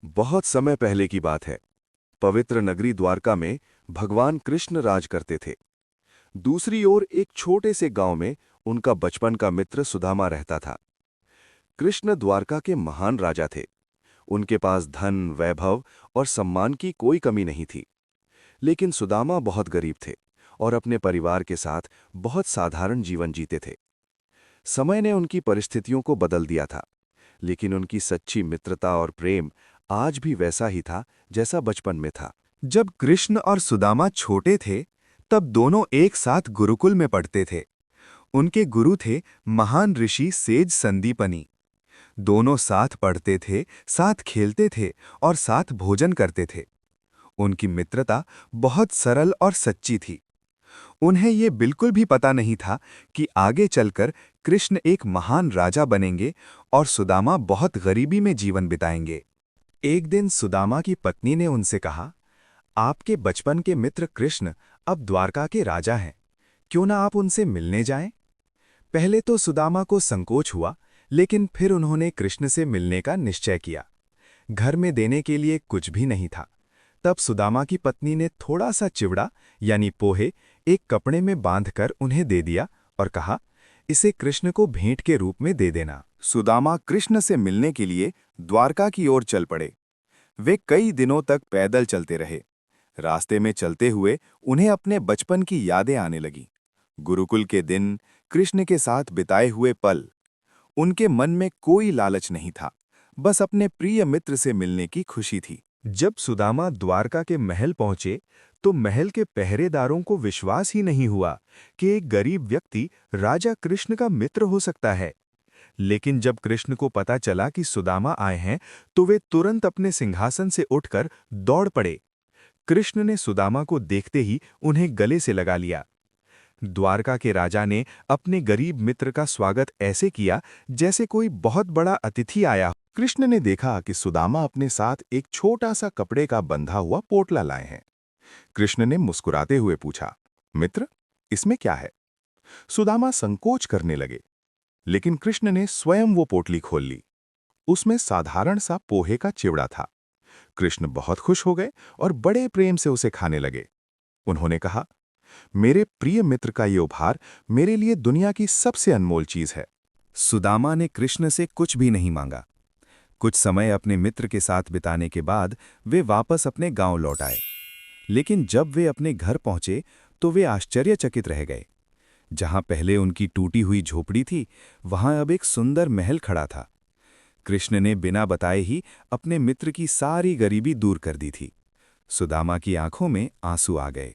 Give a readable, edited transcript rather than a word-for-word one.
बहुत समय पहले की बात है। पवित्र नगरी द्वारका में भगवान कृष्ण राज करते थे। दूसरी ओर एक छोटे से गांव में उनका बचपन का मित्र सुदामा रहता था। कृष्ण द्वारका के महान राजा थे। उनके पास धन, वैभव और सम्मान की कोई कमी नहीं थी। लेकिन सुदामा बहुत गरीब थे और अपने परिवार के साथ बहुत साधारण जीवन जीते थे। समय ने उनकी परिस्थितियों को बदल दिया था, लेकिन उनकी सच्ची मित्रता और प्रेम आज भी वैसा ही था जैसा बचपन में था। जब कृष्ण और सुदामा छोटे थे, तब दोनों एक साथ गुरुकुल में पढ़ते थे। उनके गुरु थे महान ऋषि सेज संदीपनी। दोनों साथ पढ़ते थे, साथ खेलते थे और साथ भोजन करते थे। उनकी मित्रता बहुत सरल और सच्ची थी। उन्हें ये बिल्कुल भी पता नहीं था कि आगे चलकर कृष्ण एक महान राजा बनेंगे और सुदामा बहुत गरीबी में जीवन बिताएंगे। एक दिन सुदामा की पत्नी ने उनसे कहा, आपके बचपन के मित्र कृष्ण अब द्वारका के राजा हैं। क्यों ना आप उनसे मिलने जाएं? पहले तो सुदामा को संकोच हुआ, लेकिन फिर उन्होंने कृष्ण से मिलने का निश्चय किया। घर में देने के लिए कुछ भी नहीं था। तब सुदामा की पत्नी ने थोड़ा सा चिवड़ा यानी पोहे एक कपड़े में बांधकर उन्हें दे दिया और कहा, इसे कृष्ण को भेंट के रूप में दे देना। सुदामा कृष्ण से मिलने के लिए द्वारका की ओर चल पड़े। वे कई दिनों तक पैदल चलते रहे। रास्ते में चलते हुए उन्हें अपने बचपन की यादें आने लगीं। गुरुकुल के दिन, कृष्ण के साथ बिताए हुए पल। उनके मन में कोई लालच नहीं था, बस अपने प्रिय मित्र से मिलने की खुशी थी। जब सुदामा द्वारका के महल पहुंचे, तो महल के पहरेदारों को विश्वास ही नहीं हुआ कि एक गरीब व्यक्ति राजा कृष्ण का मित्र हो सकता है। लेकिन जब कृष्ण को पता चला कि सुदामा आए हैं, तो वे तुरंत अपने सिंहासन से उठकर दौड़ पड़े। कृष्ण ने सुदामा को देखते ही उन्हें गले से लगा लिया। द्वारका के राजा ने अपने गरीब मित्र का स्वागत ऐसे किया जैसे कोई बहुत बड़ा अतिथि आया हो। कृष्ण ने देखा कि सुदामा अपने साथ एक छोटा सा कपड़े का बंधा हुआ पोटला लाए हैं। कृष्ण ने मुस्कुराते हुए पूछा, मित्र, इसमें क्या है? सुदामा संकोच करने लगे, लेकिन कृष्ण ने स्वयं वो पोटली खोल ली। उसमें साधारण सा पोहे का चिवड़ा था। कृष्ण बहुत खुश हो गए और बड़े प्रेम से उसे खाने लगे। उन्होंने कहा, मेरे प्रिय मित्र का ये उपहार मेरे लिए दुनिया की सबसे अनमोल चीज है। सुदामा ने कृष्ण से कुछ भी नहीं मांगा। कुछ समय अपने मित्र के साथ बिताने के बाद वे वापस अपने गांव लौट आए। लेकिन जब वे अपने घर पहुंचे, तो वे आश्चर्यचकित रह गए। जहां पहले उनकी टूटी हुई झोपड़ी थी, वहां अब एक सुंदर महल खड़ा था। कृष्ण ने बिना बताए ही अपने मित्र की सारी गरीबी दूर कर दी थी। सुदामा की आंखों में आंसू आ गए।